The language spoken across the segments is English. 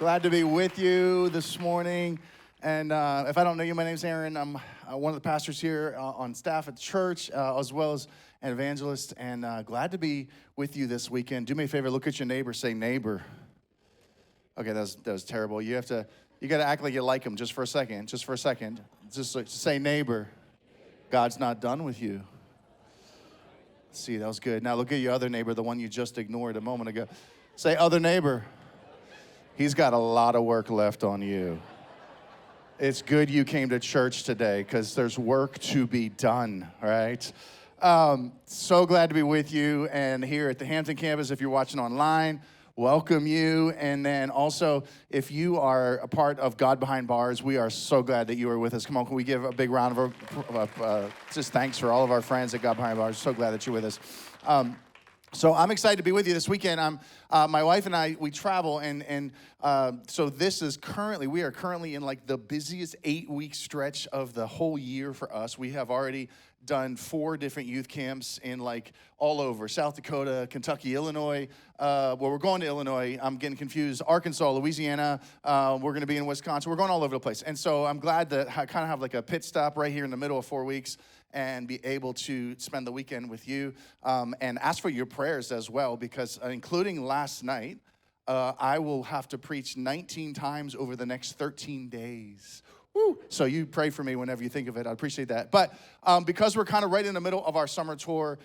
Glad to be with you this morning. And if I don't know you, my name's Eran. I'm one of the pastors here on staff at the church, as well as an evangelist. And glad to be with you this weekend. Do me a favor, look at your neighbor, say neighbor. Okay, that was terrible. You got to act like you like him just for a second. Just say neighbor. God's not done with you. See, that was good. Now look at your other neighbor, the one you just ignored a moment ago. Say other neighbor. He's got a lot of work left on you. It's good you came to church today because there's work to be done, right? So glad to be with you. And here at the Hampton campus, if you're watching online, welcome you. And then also, if you are a part of God Behind Bars, we are so glad that you are with us. Come on, can we give a big round of just thanks for all of our friends at God Behind Bars. So glad that you're with us. So I'm excited to be with you this weekend. My wife and I, we travel, and so we are currently in like the busiest 8-week stretch of the whole year for us. We have already done 4 different youth camps in like all over South Dakota, Kentucky, Illinois. We're going to Illinois. I'm getting confused. Arkansas, Louisiana. We're going to be in Wisconsin. We're going all over the place. And so I'm glad that I kind of have like a pit stop right here in the middle of 4 weeks and be able to spend the weekend with you and ask for your prayers as well, because including last night, I will have to preach 19 times over the next 13 days. Woo. So you pray for me whenever you think of it. I appreciate that. But because we're kind of right in the middle of our summer tour,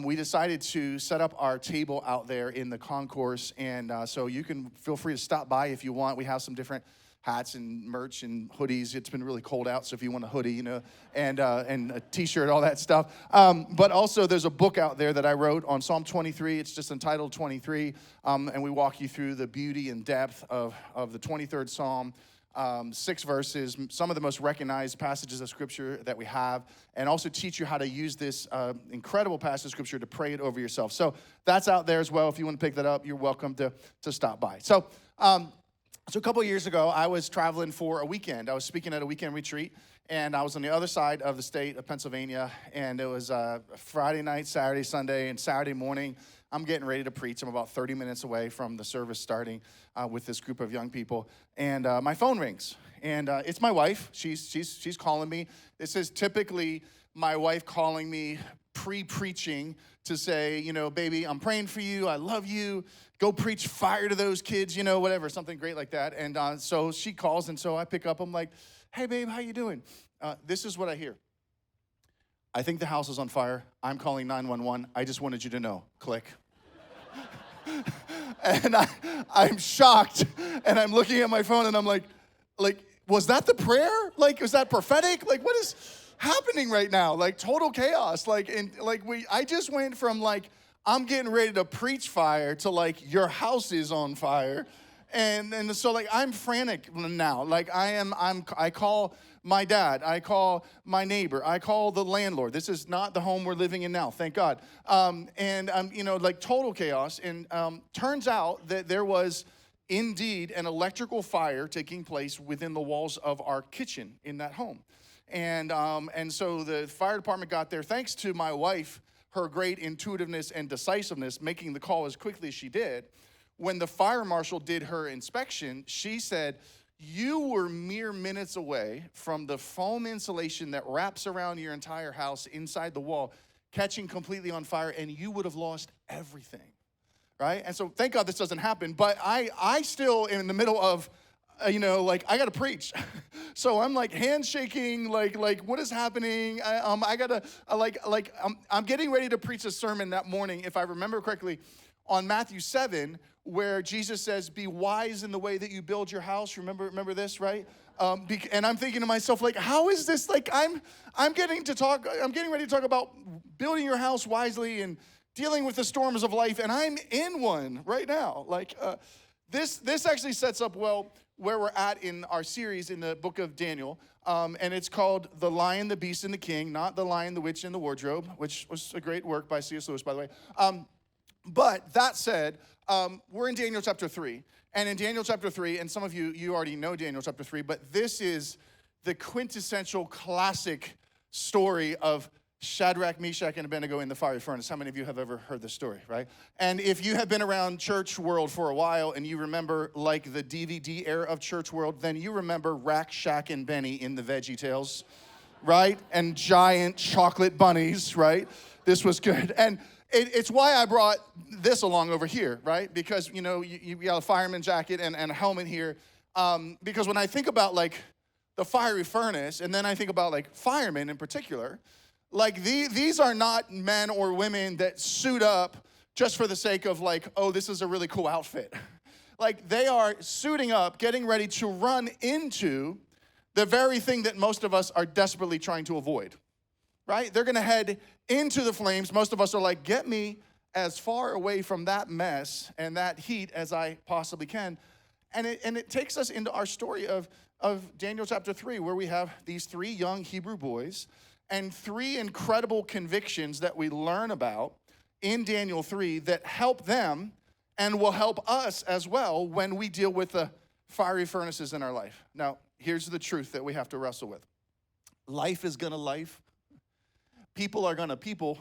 we decided to set up our table out there in the concourse. And so you can feel free to stop by if you want. We have some different hats and merch and hoodies. It's been really cold out, so if you want a hoodie, and a t-shirt, all that stuff. But also there's a book out there that I wrote on Psalm 23. It's just entitled 23, and we walk you through the beauty and depth of the 23rd Psalm. 6 verses, some of the most recognized passages of Scripture that we have, and also teach you how to use this incredible passage of Scripture to pray it over yourself. So that's out there as well. If you want to pick that up, you're welcome to stop by. So a couple of years ago, I was traveling for a weekend. I was speaking at a weekend retreat, and I was on the other side of the state of Pennsylvania, and it was Friday night, Saturday, Sunday, and Saturday morning. I'm getting ready to preach. I'm about 30 minutes away from the service starting with this group of young people, and my phone rings, and it's my wife. She's calling me. This is typically my wife calling me pre-preaching to say, baby, I'm praying for you. I love you. Go preach fire to those kids, whatever, something great like that. And so she calls, and so I pick up. I'm like, hey, babe, how you doing? This is what I hear. I think the house is on fire. I'm calling 911. I just wanted you to know. Click. And I'm shocked, and I'm looking at my phone, and I'm like, was that the prayer? Like, was that prophetic? Like, what is happening right now? Like, total chaos. I just went from I'm getting ready to preach fire to your house is on fire. And so I'm frantic now. I call my dad, I call my neighbor, I call the landlord. This is not the home we're living in now, thank God. Total chaos. And turns out that there was indeed an electrical fire taking place within the walls of our kitchen in that home. And so the fire department got there, thanks to my wife, her great intuitiveness and decisiveness, making the call as quickly as she did. When the fire marshal did her inspection, she said, you were mere minutes away from the foam insulation that wraps around your entire house inside the wall catching completely on fire, and you would have lost everything, right? And so thank God this doesn't happen, but I still am in the middle of, I got to preach. So I'm handshaking, what is happening? I'm getting ready to preach a sermon that morning, if I remember correctly, on Matthew 7, where Jesus says, be wise in the way that you build your house. Remember this, right? And I'm thinking to myself, how is this? I'm getting ready to talk about building your house wisely and dealing with the storms of life, and I'm in one right now. This actually sets up well where we're at in our series in the book of Daniel, and it's called The Lion, the Beast, and the King, not The Lion, the Witch, and the Wardrobe, which was a great work by C.S. Lewis, by the way. But that said, we're in Daniel chapter 3, and in Daniel chapter 3, and some of you already know Daniel chapter 3, but this is the quintessential classic story of Shadrach, Meshach, and Abednego in the fiery furnace. How many of you have ever heard this story, right? And if you have been around church world for a while and you remember like the DVD era of church world, then you remember Rack, Shack, and Benny in the Veggie Tales, right? And giant chocolate bunnies, right? This was good. And it's why I brought this along over here, right? Because, you know, you got a fireman jacket and a helmet here. Because when I think about like the fiery furnace, and then I think about like firemen in particular, like these are not men or women that suit up just for the sake of like, oh, this is a really cool outfit. Like they are suiting up, getting ready to run into the very thing that most of us are desperately trying to avoid, right? They're gonna head into the flames. Most of us are like, get me as far away from that mess and that heat as I possibly can. And it takes us into our story of Daniel chapter 3, where we have these 3 young Hebrew boys and 3 incredible convictions that we learn about in Daniel 3 that help them and will help us as well when we deal with the fiery furnaces in our life. Now, here's the truth that we have to wrestle with. Life is gonna life. People are gonna people.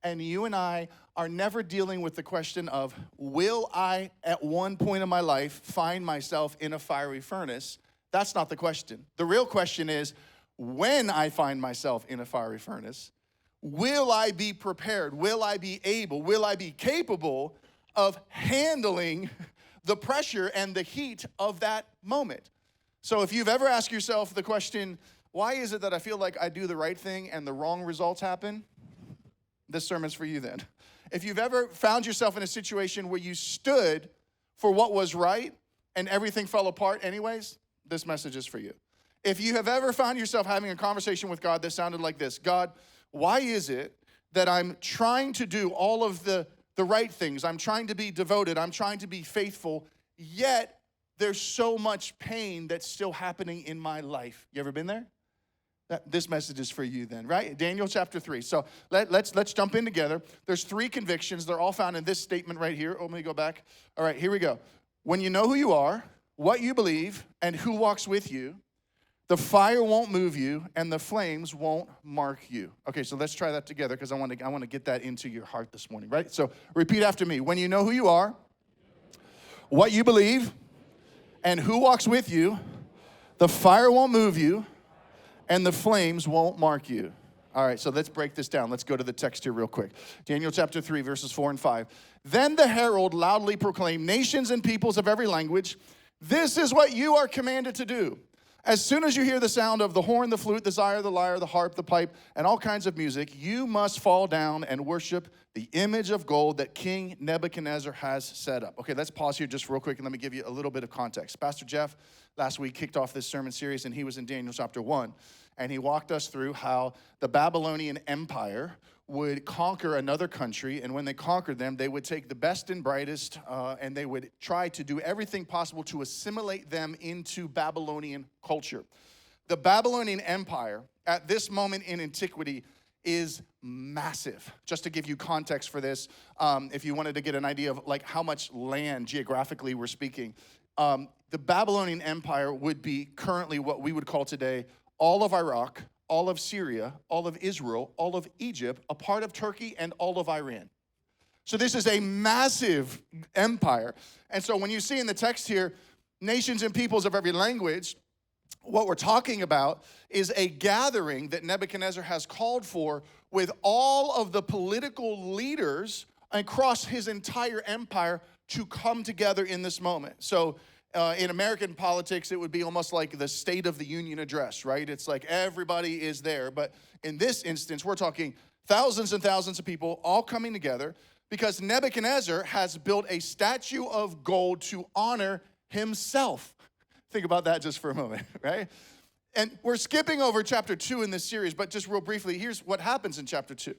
And you and I are never dealing with the question of, will I at one point in my life find myself in a fiery furnace? That's not the question. The real question is, when I find myself in a fiery furnace, will I be prepared? Will I be able? Will I be capable of handling the pressure and the heat of that moment? So if you've ever asked yourself the question, why is it that I feel like I do the right thing and the wrong results happen? This sermon's for you then. If you've ever found yourself in a situation where you stood for what was right and everything fell apart anyways, this message is for you. If you have ever found yourself having a conversation with God that sounded like this, God, why is it that I'm trying to do all of the right things? I'm trying to be devoted. I'm trying to be faithful, yet there's so much pain that's still happening in my life. You ever been there? This message is for you then, right? Daniel chapter 3. So let's jump in together. There's 3 convictions. They're all found in this statement right here. Oh, let me go back. All right, here we go. When you know who you are, what you believe, and who walks with you, the fire won't move you, and the flames won't mark you. Okay, so let's try that together because I want to get that into your heart this morning, right? So repeat after me. When you know who you are, what you believe, and who walks with you, the fire won't move you, and the flames won't mark you. All right, so let's break this down. Let's go to the text here real quick. Daniel chapter 3, verses 4 and 5. Then the herald loudly proclaimed, nations and peoples of every language, this is what you are commanded to do. As soon as you hear the sound of the horn, the flute, the lyre, the lyre, the harp, the pipe, and all kinds of music, you must fall down and worship the image of gold that King Nebuchadnezzar has set up. Okay, let's pause here just real quick and let me give you a little bit of context. Pastor Jeff last week kicked off this sermon series, and he was in Daniel chapter 1, and he walked us through how the Babylonian Empire would conquer another country, and when they conquered them, they would take the best and brightest, and they would try to do everything possible to assimilate them into Babylonian culture. The Babylonian Empire, at this moment in antiquity, is massive. Just to give you context for this, if you wanted to get an idea of like how much land geographically we're speaking, the Babylonian Empire would be currently what we would call today all of Iraq, all of Syria, all of Israel, all of Egypt, a part of Turkey, and all of Iran. So this is a massive empire. And so when you see in the text here, nations and peoples of every language, what we're talking about is a gathering that Nebuchadnezzar has called for with all of the political leaders across his entire empire to come together in this moment. So in American politics, it would be almost like the State of the Union address, right? It's like everybody is there. But in this instance, we're talking thousands and thousands of people all coming together because Nebuchadnezzar has built a statue of gold to honor himself. Think about that just for a moment, right? And we're skipping over chapter 2 in this series, but just real briefly, here's what happens in chapter 2.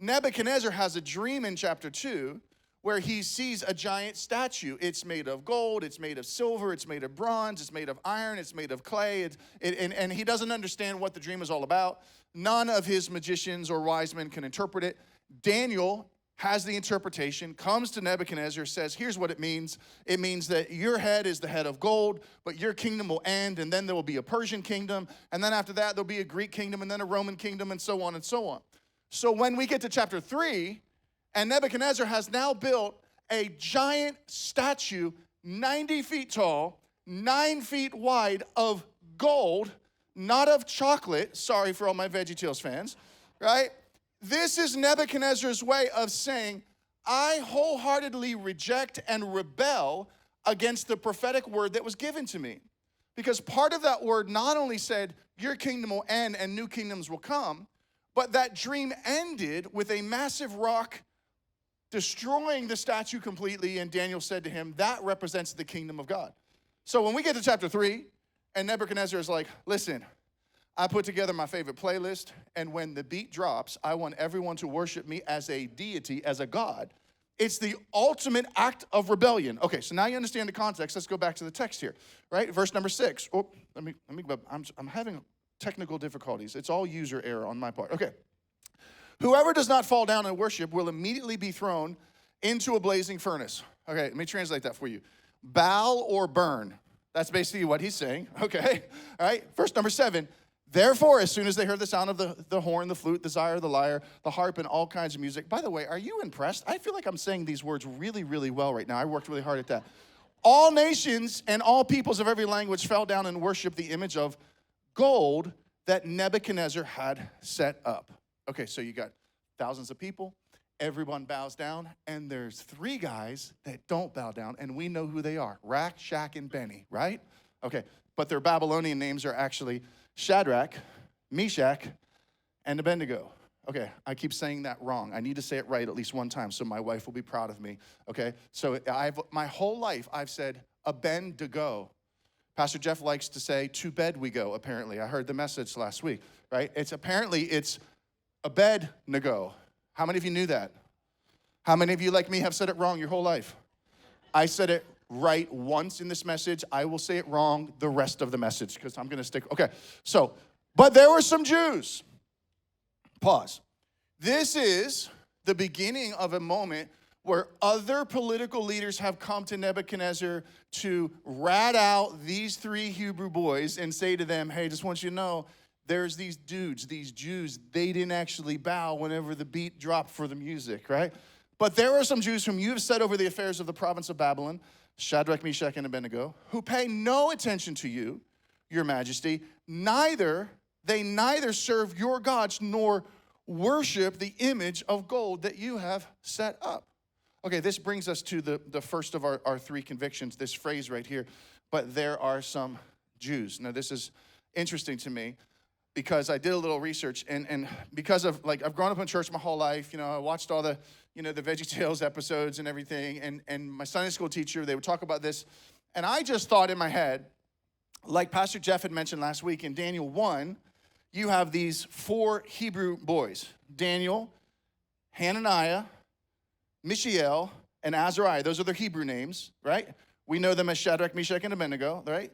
Nebuchadnezzar has a dream in chapter 2 where he sees a giant statue. It's made of gold, it's made of silver, it's made of bronze, it's made of iron, it's made of clay, and he doesn't understand what the dream is all about. None of his magicians or wise men can interpret it. Daniel has the interpretation, comes to Nebuchadnezzar, says, here's what it means. It means that your head is the head of gold, but your kingdom will end, and then there will be a Persian kingdom, and then after that, there'll be a Greek kingdom, and then a Roman kingdom, and so on and so on. So when we get to chapter 3, and Nebuchadnezzar has now built a giant statue, 90 feet tall, 9 feet wide, of gold, not of chocolate. Sorry for all my VeggieTales fans, right? This is Nebuchadnezzar's way of saying, I wholeheartedly reject and rebel against the prophetic word that was given to me. Because part of that word not only said, your kingdom will end and new kingdoms will come, but that dream ended with a massive rock destroying the statue completely, and Daniel said to him, that represents the kingdom of God. So when we get to chapter 3, and Nebuchadnezzar is like, listen, I put together my favorite playlist, and when the beat drops, I want everyone to worship me as a deity, as a god. It's the ultimate act of rebellion. Okay, so now you understand the context. Let's go back to the text here, right? Verse number 6. Oh, I'm having technical difficulties. It's all user error on my part. Okay. Whoever does not fall down and worship will immediately be thrown into a blazing furnace. Okay, let me translate that for you. Bow or burn. That's basically what he's saying. Okay, all right. Verse number 7. Therefore, as soon as they heard the sound of the horn, the flute, the lyre, the lyre, the harp, and all kinds of music. By the way, are you impressed? I feel like I'm saying these words really, really well right now. I worked really hard at that. All nations and all peoples of every language fell down and worshiped the image of gold that Nebuchadnezzar had set up. Okay, so you got thousands of people. Everyone bows down, and there's 3 guys that don't bow down, and we know who they are. Rack, Shack, and Benny, right? Okay, but their Babylonian names are actually Shadrach, Meshach, and Abednego. Okay, I keep saying that wrong. I need to say it right at least one time so my wife will be proud of me, okay? So my whole life I've said Abednego. Pastor Jeff likes to say, to bed we go, apparently. I heard the message last week, right? It's Abednego. How many of you knew that? How many of you, like me, have said it wrong your whole life? I said it right once in this message. I will say it wrong the rest of the message because I'm going to stick. Okay, so, but there were some Jews. Pause. This is the beginning of a moment where other political leaders have come to Nebuchadnezzar to rat out these 3 Hebrew boys and say to them, hey, just want you to know, there's these dudes, these Jews, they didn't actually bow whenever the beat dropped for the music, right? But there are some Jews whom you have set over the affairs of the province of Babylon, Shadrach, Meshach, and Abednego, who pay no attention to you, your majesty, they neither serve your gods nor worship the image of gold that you have set up. Okay, this brings us to the first of our 3 convictions, this phrase right here, but there are some Jews. Now, this is interesting to me because I did a little research, and because of, like, I've grown up in church my whole life, I watched all the, the VeggieTales episodes and everything, and my Sunday school teacher, they would talk about this, and I just thought in my head, like Pastor Jeff had mentioned last week, in Daniel 1, you have these 4 Hebrew boys, Daniel, Hananiah, Mishael, and Azariah. Those are their Hebrew names, right? We know them as Shadrach, Meshach, and Abednego, right?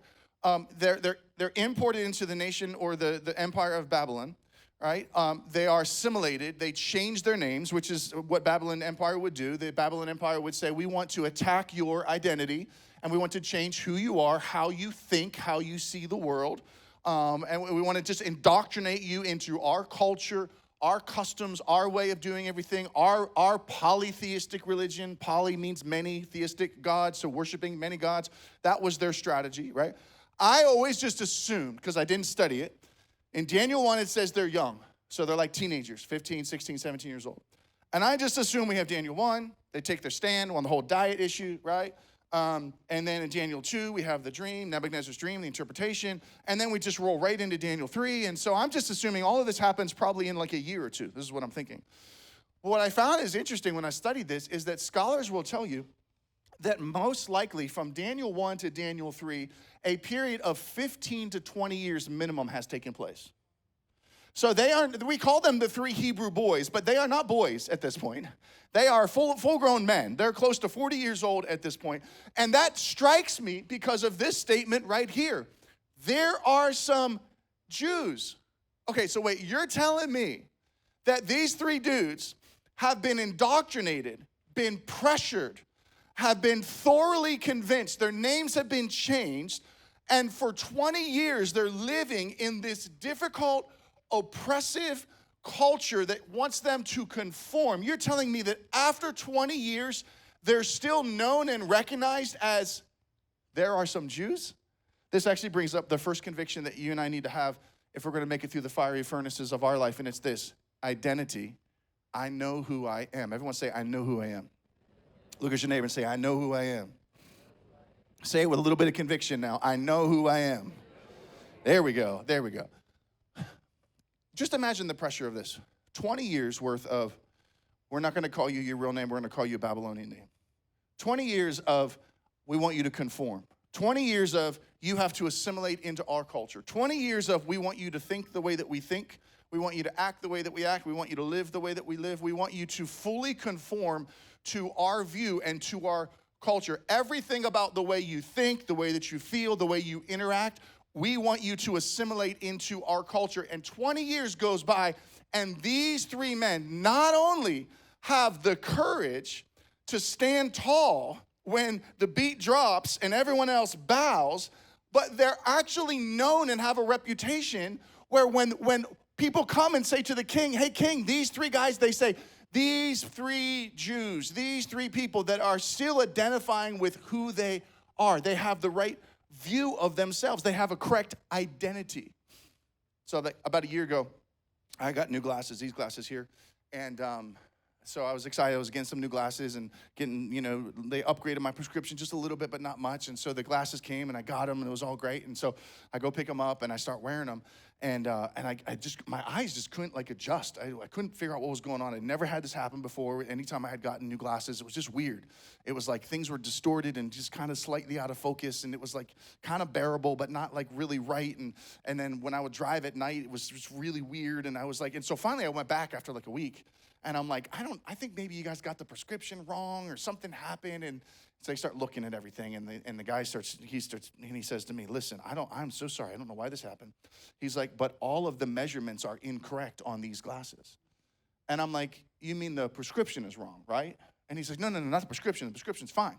They're imported into the nation or the empire of Babylon, right? They are assimilated. They change their names, which is what Babylon Empire would do. The Babylon Empire would say, we want to attack your identity, and we want to change who you are, how you think, how you see the world. And we want to just indoctrinate you into our culture, our customs, our way of doing everything, our polytheistic religion. Poly means many, theistic gods, so worshiping many gods. That was their strategy, right? I always just assumed, because I didn't study it, in Daniel 1 it says they're young. So they're like teenagers, 15, 16, 17 years old. And I just assume we have Daniel 1, they take their stand on the whole diet issue, right? And then in Daniel 2, we have the dream, Nebuchadnezzar's dream, the interpretation, and then we just roll right into Daniel 3. And so I'm just assuming all of this happens probably in like a year or 2. This is what I'm thinking. What I found is interesting when I studied this is that scholars will tell you that most likely from Daniel 1 to Daniel 3, a period of 15 to 20 years minimum has taken place. So we call them the 3 Hebrew boys, but they are not boys at this point. They are full-grown men. They're close to 40 years old at this point. And that strikes me because of this statement right here. There are some Jews. Okay, so wait, you're telling me that these 3 dudes have been indoctrinated, been pressured, have been thoroughly convinced, their names have been changed, and for 20 years they're living in this difficult, oppressive culture that wants them to conform. You're telling me that after 20 years, they're still known and recognized as there are some Jews? This actually brings up the first conviction that you and I need to have if we're going to make it through the fiery furnaces of our life, and it's this: identity. I know who I am. Everyone say, I know who I am. Look at your neighbor and say, I know who I am. Say it with a little bit of conviction now. I know who I am. There we go. There we go. Just imagine the pressure of this. 20 years worth of, we're not going to call you your real name, we're going to call you a Babylonian name. 20 years of, we want you to conform. 20 years of, you have to assimilate into our culture. 20 years of, we want you to think the way that we think. We want you to act the way that we act. We want you to live the way that we live. We want you to fully conform to our view and to our culture. Everything about the way you think, the way that you feel, the way you interact, we want you to assimilate into our culture. And 20 years goes by, and these three men not only have the courage to stand tall when the beat drops and everyone else bows, but they're actually known and have a reputation where when people come and say to the king, hey, king, these three guys, they say, these three Jews, these three people that are still identifying with who they are. They have the right view of themselves. They have a correct identity. So about a year ago, I got new glasses, these glasses here, and so I was excited. I was getting some new glasses and getting, they upgraded my prescription just a little bit, but not much. And so the glasses came and I got them and it was all great. And so I go pick them up and I start wearing them. And I just, my eyes just couldn't adjust. I couldn't figure out what was going on. I never had this happen before. Anytime I had gotten new glasses, it was just weird. It was like things were distorted and just kind of slightly out of focus. And it was like kind of bearable, but not like really right. And then when I would drive at night, it was just really weird. And I was like, and so finally I went back after like a week. And I'm like, I think maybe you guys got the prescription wrong or something happened. And so I start looking at everything, and the guy he says to me, listen, I'm so sorry. I don't know why this happened. He's like, but all of the measurements are incorrect on these glasses. And I'm like, you mean the prescription is wrong, right? And he's like, no, not the prescription. The prescription's fine.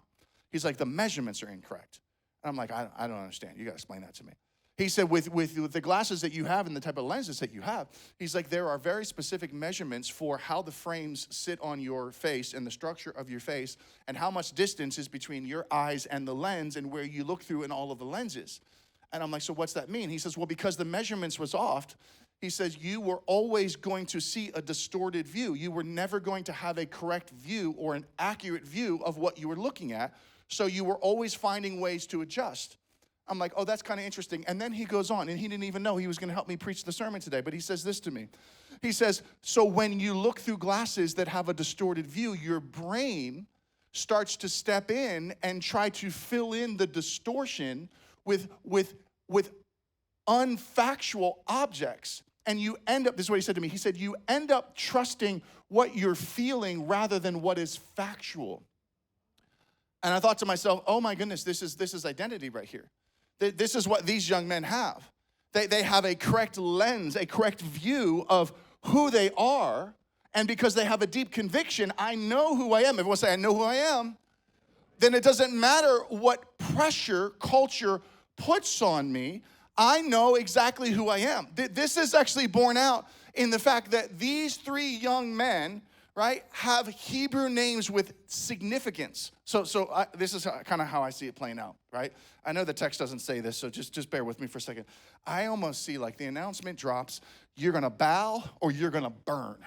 He's like, the measurements are incorrect. And I'm like, I don't understand. You got to explain that to me. He said, with the glasses that you have and the type of lenses that you have, he's like, there are very specific measurements for how the frames sit on your face and the structure of your face and how much distance is between your eyes and the lens and where you look through in all of the lenses. And I'm like, so what's that mean? He says, well, because the measurements was off, he says, you were always going to see a distorted view. You were never going to have a correct view or an accurate view of what you were looking at. So you were always finding ways to adjust. I'm like, oh, that's kind of interesting. And then he goes on, and he didn't even know he was going to help me preach the sermon today, but he says this to me. He says, so when you look through glasses that have a distorted view, your brain starts to step in and try to fill in the distortion with unfactual objects. And you end up, this is what he said to me, he said, you end up trusting what you're feeling rather than what is factual. And I thought to myself, oh my goodness, this is identity right here. This is what these young men have. They have a correct lens, a correct view of who they are. And because they have a deep conviction, I know who I am. Everyone say, I know who I am. Then it doesn't matter what pressure culture puts on me. I know exactly who I am. This is actually borne out in the fact that these three young men, right, have Hebrew names with significance. So this is kind of how I see it playing out, right? I know the text doesn't say this, so just bear with me for a second. I almost see like the announcement drops, you're going to bow or you're going to burn.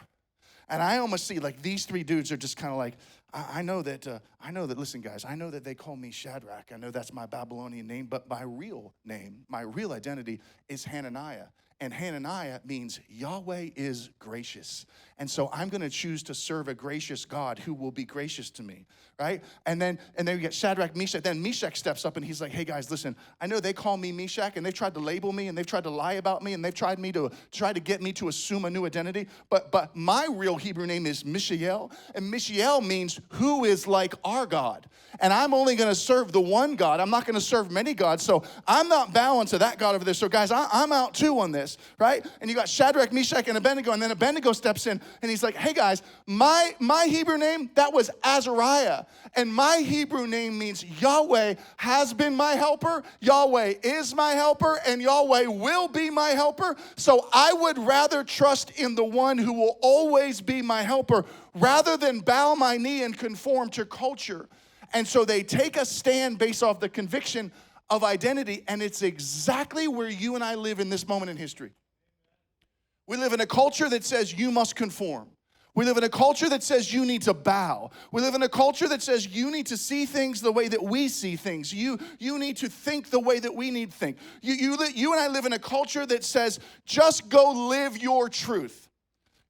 And I almost see like these three dudes are just kind of like, I know that, listen, guys, I know that they call me Shadrach. I know that's my Babylonian name, but my real name, my real identity is Hananiah. And Hananiah means Yahweh is gracious. And so I'm going to choose to serve a gracious God who will be gracious to me, right? And then we get Shadrach, Meshach. Then Meshach steps up and he's like, hey, guys, listen, I know they call me Meshach and they've tried to label me and they've tried to lie about me and they've tried to get me to assume a new identity. But my real Hebrew name is Mishael. And Mishael means who is like our God. And I'm only going to serve the one God. I'm not going to serve many gods. So I'm not bowing to that God over there. So guys, I'm out too on this. this, right? And you got Shadrach, Meshach, and Abednego, and then Abednego steps in, and he's like, hey guys, my Hebrew name, that was Azariah, and my Hebrew name means Yahweh has been my helper, Yahweh is my helper, and Yahweh will be my helper, so I would rather trust in the one who will always be my helper rather than bow my knee and conform to culture. And so they take a stand based off the conviction of identity, and it's exactly where you and I live in this moment in history. We live in a culture that says you must conform. We live in a culture that says you need to bow. We live in a culture that says you need to see things the way that we see things. You need to think the way that we need to think. You and I live in a culture that says just go live your truth.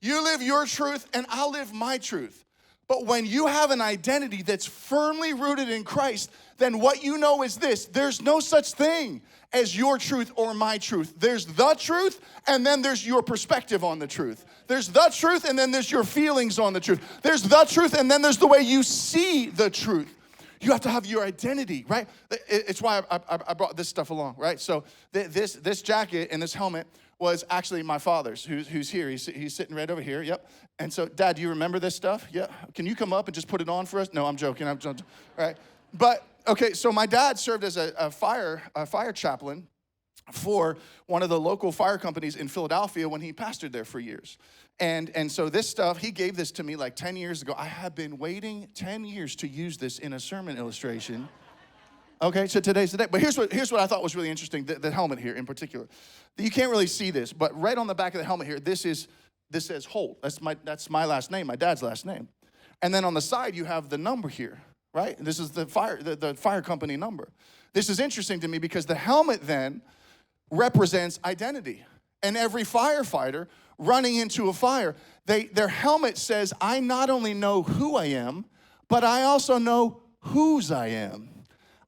You live your truth and I'll live my truth. But when you have an identity that's firmly rooted in Christ, then what you know is this: there's no such thing as your truth or my truth. There's the truth, and then there's your perspective on the truth. There's the truth, and then there's your feelings on the truth. There's the truth, and then there's the way you see the truth. You have to have your identity, right? It's why I brought this stuff along, right? So this jacket and this helmet was actually my father's, who's here. He's sitting right over here, yep. And so, Dad, do you remember this stuff? Yeah. Can you come up and just put it on for us? No, I'm joking. All right. But, okay, so my dad served as a fire chaplain for one of the local fire companies in Philadelphia when he pastored there for years. And so this stuff, he gave this to me like 10 years ago. I have been waiting 10 years to use this in a sermon illustration. Okay, so today's the day. But here's what I thought was really interesting, the helmet here in particular. You can't really see this, but right on the back of the helmet here, this says Holt. That's my last name, my dad's last name. And then on the side, you have the number here, right? This is the fire company number. This is interesting to me because the helmet then represents identity. And every firefighter running into a fire, their helmet says, I not only know who I am, but I also know whose I am.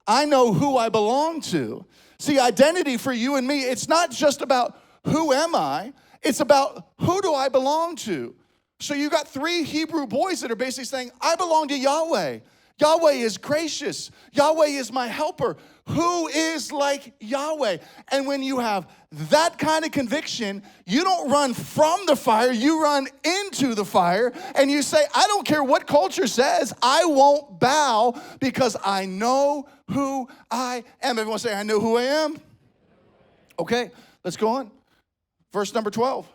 I know who I belong to. See, identity for you and me, it's not just about who am I, it's about who do I belong to. So you got 3 Hebrew boys that are basically saying, I belong to Yahweh. Yahweh is gracious. Yahweh is my helper. Who is like Yahweh? And when you have that kind of conviction, you don't run from the fire, you run into the fire, and you say, I don't care what culture says, I won't bow because I know who I am. Everyone say, I know who I am. Okay, let's go on. Verse number 12.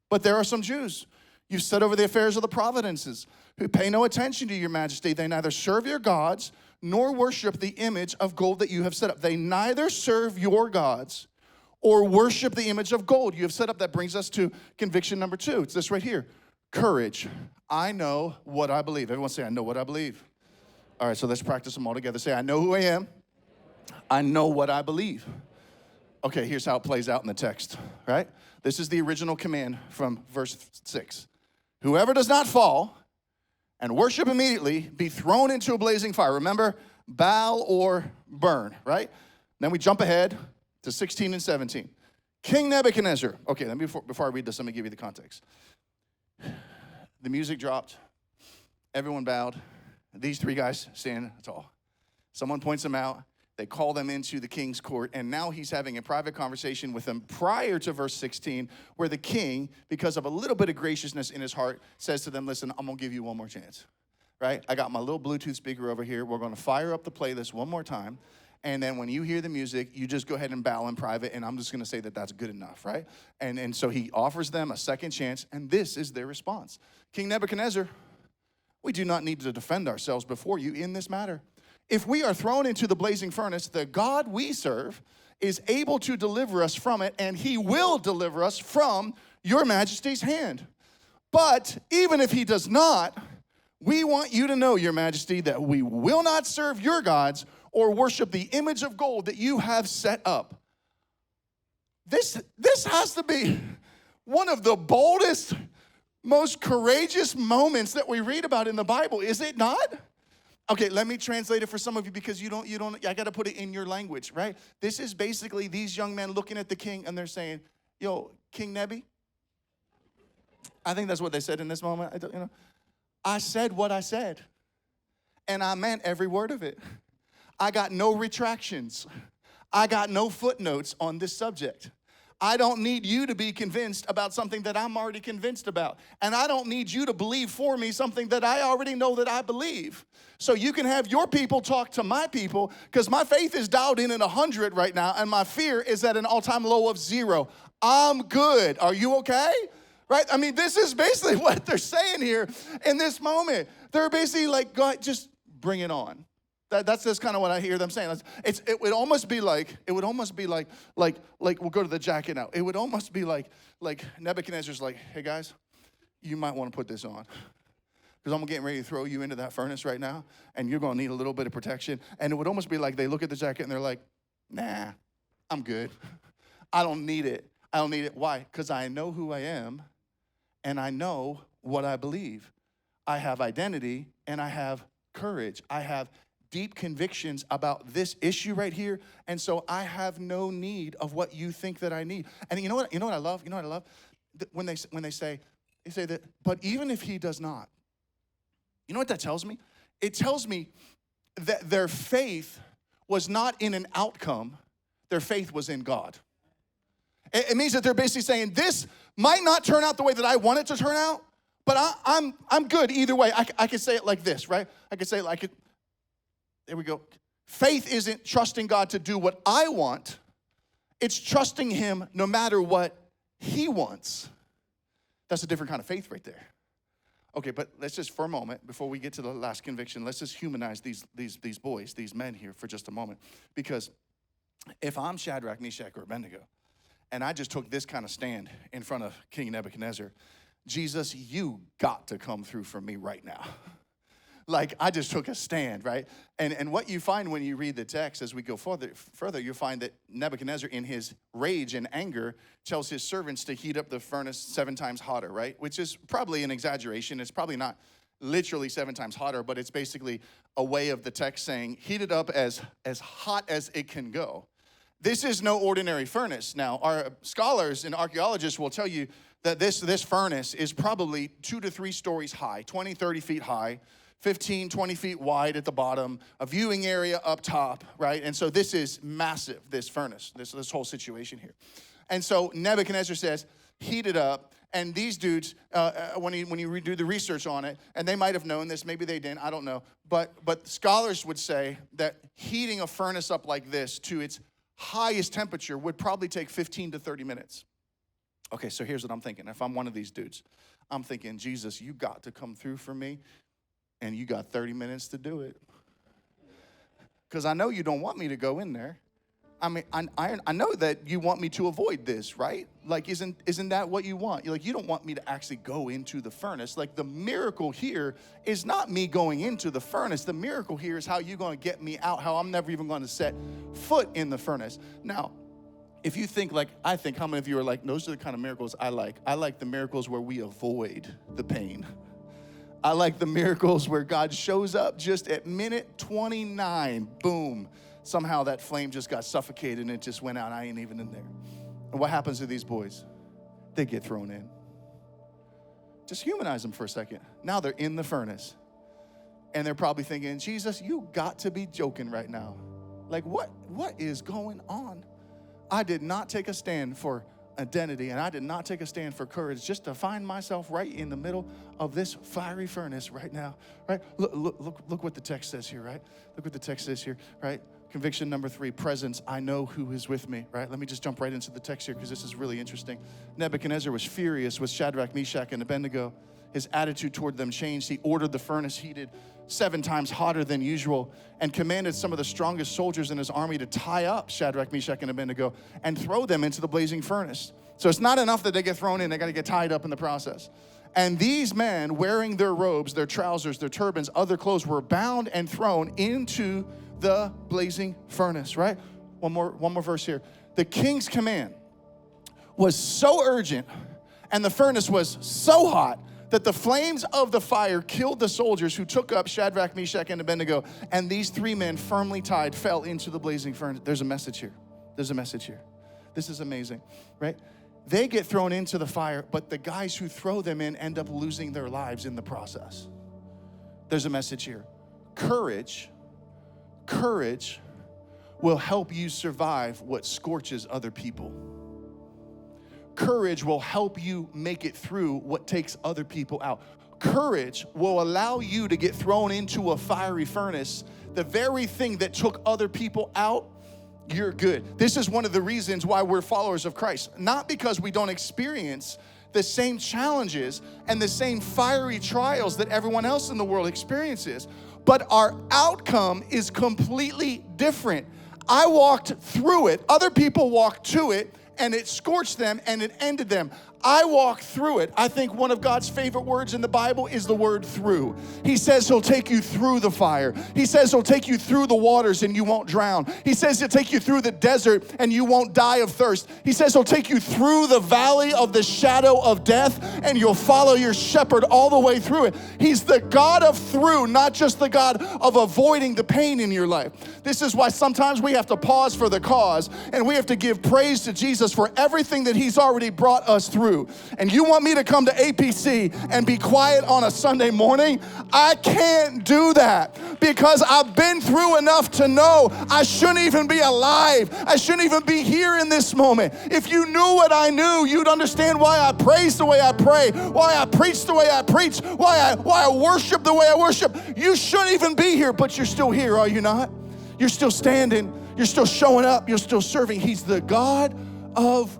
But there are some Jews. You've set over the affairs of the providences, who pay no attention to your majesty. They neither serve your gods nor worship the image of gold that you have set up. They neither serve your gods or worship the image of gold you have set up. That brings us to conviction number 2. It's this right here. Courage. I know what I believe. Everyone say, I know what I believe. All right, so let's practice them all together. Say, I know who I am. I know what I believe. Okay, here's how it plays out in the text, right? This is the original command from verse 6. Whoever does not fall and worship immediately, be thrown into a blazing fire. Remember, bow or burn, right? Then we jump ahead to 16 and 17. King Nebuchadnezzar. Okay, before I read this, let me give you the context. The music dropped. Everyone bowed. These 3 guys stand tall. Someone points them out. They call them into the king's court, and now he's having a private conversation with them prior to verse 16, where the king, because of a little bit of graciousness in his heart, says to them, listen, I'm going to give you one more chance, right? I got my little Bluetooth speaker over here. We're going to fire up the playlist one more time, and then when you hear the music, you just go ahead and bow in private, and I'm just going to say that that's good enough, right? And so he offers them a second chance, and this is their response. King Nebuchadnezzar, we do not need to defend ourselves before you in this matter. If we are thrown into the blazing furnace, the God we serve is able to deliver us from it, and he will deliver us from your majesty's hand. But even if he does not, we want you to know, your majesty, that we will not serve your gods or worship the image of gold that you have set up. This has to be one of the boldest, most courageous moments that we read about in the Bible, is it not? Okay, let me translate it for some of you because you don't, I got to put it in your language, right? This is basically these young men looking at the king and they're saying, yo, King Nebi. I think that's what they said in this moment. I said what I said, and I meant every word of it. I got no retractions. I got no footnotes on this subject. I don't need you to be convinced about something that I'm already convinced about. And I don't need you to believe for me something that I already know that I believe. So you can have your people talk to my people, because my faith is dialed in at 100 right now, and my fear is at an all-time low of 0. I'm good. Are you okay? Right? I mean, this is basically what they're saying here in this moment. They're basically like, God, just bring it on. That's just kind of what I hear them saying. It would almost be like, we'll go to the jacket now. It would almost be like Nebuchadnezzar's like, hey guys, you might want to put this on, because I'm getting ready to throw you into that furnace right now, and you're going to need a little bit of protection. And it would almost be like they look at the jacket and they're like, nah, I'm good. I don't need it. I don't need it. Why? Because I know who I am, and I know what I believe. I have identity, and I have courage. I have deep convictions about this issue right here, and so I have no need of what you think that I need. And you know what I love? You know what I love? When they say that, but even if he does not, you know what that tells me? It tells me that their faith was not in an outcome, their faith was in God. It means that they're basically saying, this might not turn out the way that I want it to turn out, but I'm good either way. I could say it like this, right? I could say it like it. There we go. Faith isn't trusting God to do what I want. It's trusting him no matter what he wants. That's a different kind of faith right there. Okay, but let's just, for a moment, before we get to the last conviction, let's just humanize these boys, these men here for just a moment. Because if I'm Shadrach, Meshach, or Abednego, and I just took this kind of stand in front of King Nebuchadnezzar, Jesus, you got to come through for me right now. Like, I just took a stand, right? And what you find when you read the text as we go further, you'll find that Nebuchadnezzar, in his rage and anger, tells his servants to heat up the furnace 7 times hotter, right? Which is probably an exaggeration. It's probably not literally 7 times hotter, but it's basically a way of the text saying, heat it up as hot as it can go. This is no ordinary furnace. Now, our scholars and archaeologists will tell you that this furnace is probably 2 to 3 stories high, 20, 30 feet high, 15, 20 feet wide at the bottom, a viewing area up top, right? And so this is massive, this furnace, this whole situation here. And so Nebuchadnezzar says, heat it up. And these dudes, when you do the research on it, and they might have known this, maybe they didn't, I don't know. But scholars would say that heating a furnace up like this to its highest temperature would probably take 15 to 30 minutes. Okay, so here's what I'm thinking. If I'm one of these dudes, I'm thinking, Jesus, you got to come through for me. And you got 30 minutes to do it. Because I know you don't want me to go in there. I mean, I know that you want me to avoid this, right? Like, isn't that what you want? Like, you don't want me to actually go into the furnace. Like, the miracle here is not me going into the furnace. The miracle here is how you're going to get me out, how I'm never even going to set foot in the furnace. Now, if you think like I think, how many of you are like, those are the kind of miracles I like? I like the miracles where we avoid the pain. I like the miracles where God shows up just at minute 29, boom. Somehow that flame just got suffocated and it just went out. I ain't even in there. And what happens to these boys? They get thrown in. Just humanize them for a second. Now they're in the furnace. And they're probably thinking, Jesus, you got to be joking right now. Like, what is going on? I did not take a stand for identity, and I did not take a stand for courage just to find myself right in the middle of this fiery furnace right now, right? Look what the text says here, right? Look what the text says here, right? Conviction number 3, presence. I know who is with me, right? Let me just jump right into the text here because this is really interesting. Nebuchadnezzar was furious with Shadrach, Meshach, and Abednego. His attitude toward them changed. He ordered the furnace heated 7 times hotter than usual and commanded some of the strongest soldiers in his army to tie up Shadrach, Meshach, and Abednego and throw them into the blazing furnace. So it's not enough that they get thrown in, they got to get tied up in the process. And these men, wearing their robes, their trousers, their turbans, other clothes, were bound and thrown into the blazing furnace, right? One more verse here. The king's command was so urgent and the furnace was so hot that the flames of the fire killed the soldiers who took up Shadrach, Meshach, and Abednego, and these 3 men, firmly tied, fell into the blazing furnace. There's a message here. There's a message here. This is amazing, right? They get thrown into the fire, but the guys who throw them in end up losing their lives in the process. There's a message here. Courage will help you survive what scorches other people. courage will help you make it through what takes other people out. Courage will allow you to get thrown into a fiery furnace. The very thing that took other people out, you're good. This is one of the reasons why we're followers of Christ. Not because we don't experience the same challenges and the same fiery trials that everyone else in the world experiences, but our outcome is completely different. I walked through it. Other people walked to it, and it scorched them, and it ended them. I walked through it. I think one of God's favorite words in the Bible is the word through. He says he'll take you through the fire. He says he'll take you through the waters and you won't drown. He says he'll take you through the desert and you won't die of thirst. He says he'll take you through the valley of the shadow of death and you'll follow your shepherd all the way through it. He's the God of through, not just the God of avoiding the pain in your life. This is why sometimes we have to pause for the cause and we have to give praise to Jesus for everything that he's already brought us through. And you want me to come to APC and be quiet on a Sunday morning? I can't do that because I've been through enough to know I shouldn't even be alive. I shouldn't even be here in this moment. If you knew what I knew, you'd understand why I praise the way I pray, why I preach the way I preach, why I worship the way I worship. You shouldn't even be here, but you're still here, are you not? You're still standing. You're still showing up. You're still serving. He's the God of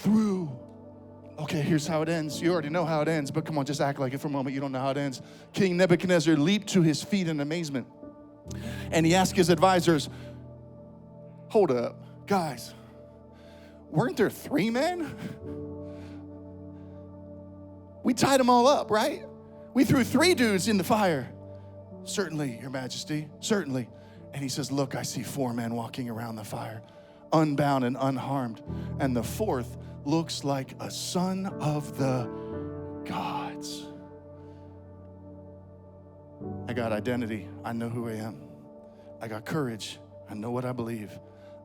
through. Okay, here's how it ends. You already know how it ends, but come on, just act like it for a moment. You don't know how it ends. King Nebuchadnezzar leaped to his feet in amazement, and he asked his advisors, hold up, guys, weren't there 3 men? We tied them all up, right? We threw 3 dudes in the fire. Certainly, Your Majesty, certainly. And he says, look, I see 4 men walking around the fire, unbound and unharmed, and the 4th looks like a son of the gods. I got identity. I know who I am. I got courage. I know what I believe.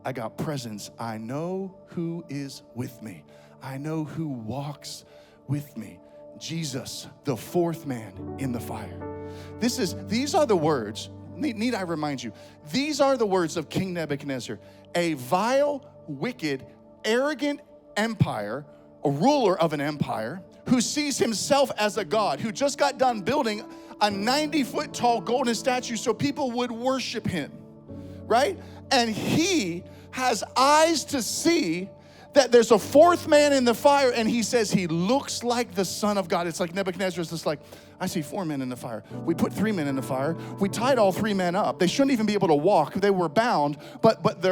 I got presence. I know who is with me. I know who walks with me. Jesus, the 4th man in the fire. These are the words, need I remind you, these are the words of King Nebuchadnezzar, a vile, wicked, arrogant empire, a ruler of an empire, who sees himself as a god, who just got done building a 90-foot tall golden statue so people would worship him, right? And he has eyes to see that there's a 4th man in the fire, and he says he looks like the Son of God. It's like Nebuchadnezzar's just like, I see 4 men in the fire. We put 3 men in the fire. We tied all 3 men up. They shouldn't even be able to walk. They were bound, but what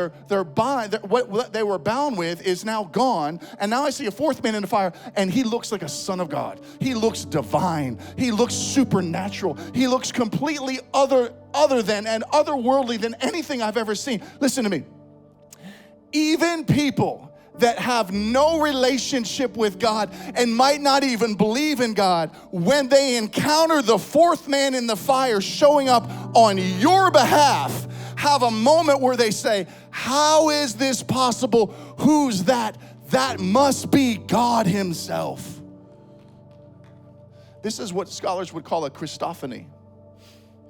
they were bound with is now gone. And now I see a 4th man in the fire, and he looks like a son of God. He looks divine. He looks supernatural. He looks completely other than and otherworldly than anything I've ever seen. Listen to me. Even people that have no relationship with God and might not even believe in God, when they encounter the 4th man in the fire showing up on your behalf, have a moment where they say, how is this possible? Who's that? That must be God himself. This is what scholars would call a Christophany.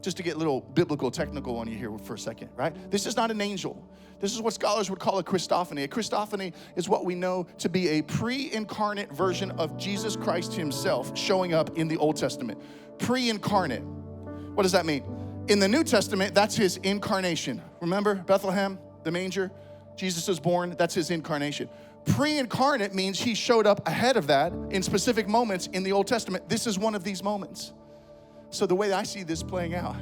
Just to get a little biblical technical on you here for a second, right? This is not an angel. This is what scholars would call a Christophany. A Christophany is what we know to be a pre-incarnate version of Jesus Christ himself showing up in the Old Testament. Pre-incarnate. What does that mean? In the New Testament, that's his incarnation. Remember Bethlehem, the manger? Jesus was born, that's his incarnation. Pre-incarnate means he showed up ahead of that in specific moments in the Old Testament. This is one of these moments. So the way I see this playing out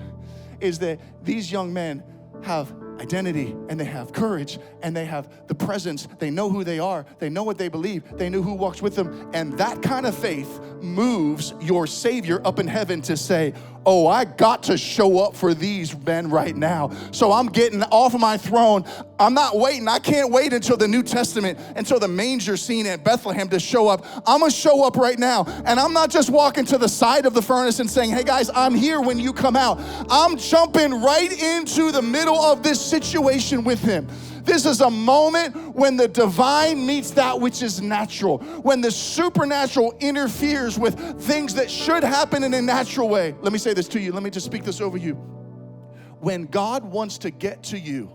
is that these young men have identity and they have courage and they have the presence. They know who they are. They know what they believe. They know who walks with them. And that kind of faith moves your Savior up in heaven to say, oh, I got to show up for these men right now. So I'm getting off of my throne. I'm not waiting. I can't wait until the New Testament, until the manger scene at Bethlehem to show up. I'm going to show up right now. And I'm not just walking to the side of the furnace and saying, hey guys, I'm here when you come out. I'm jumping right into the middle of this situation with him. This is a moment when the divine meets that which is natural, when the supernatural interferes with things that should happen in a natural way. Let me say this to you. Let me just speak this over you. When God wants to get to you,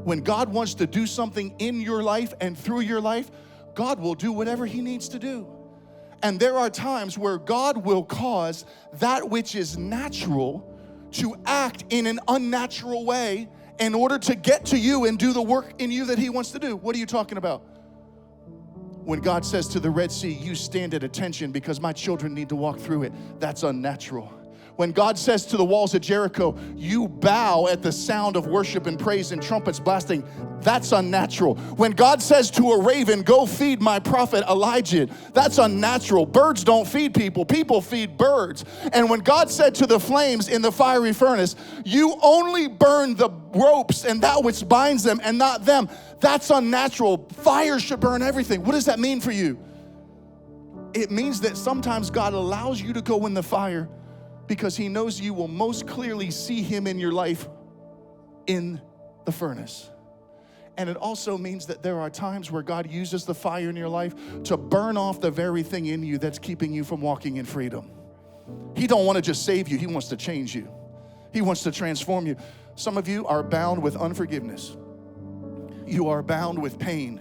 when God wants to do something in your life and through your life, God will do whatever he needs to do. And there are times where God will cause that which is natural to act in an unnatural way in order to get to you and do the work in you that he wants to do. What are you talking about? When God says to the Red Sea, you stand at attention because my children need to walk through it, that's unnatural. When God says to the walls of Jericho, you bow at the sound of worship and praise and trumpets blasting, that's unnatural. When God says to a raven, go feed my prophet Elijah, that's unnatural. Birds don't feed people, people feed birds. And when God said to the flames in the fiery furnace, you only burn the ropes and that which binds them and not them, that's unnatural. Fire should burn everything. What does that mean for you? It means that sometimes God allows you to go in the fire because he knows you will most clearly see him in your life in the furnace. And it also means that there are times where God uses the fire in your life to burn off the very thing in you that's keeping you from walking in freedom. He don't want to just save you. He wants to change you. He wants to transform you. Some of you are bound with unforgiveness. You are bound with pain.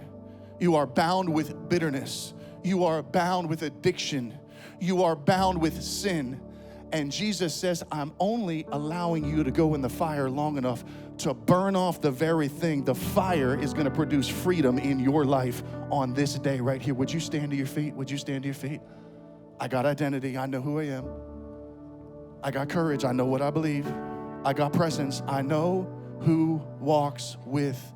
You are bound with bitterness. You are bound with addiction. You are bound with sin. And Jesus says, I'm only allowing you to go in the fire long enough to burn off the very thing. The fire is going to produce freedom in your life on this day right here. Would you stand to your feet? Would you stand to your feet? I got identity. I know who I am. I got courage. I know what I believe. I got presence. I know who walks with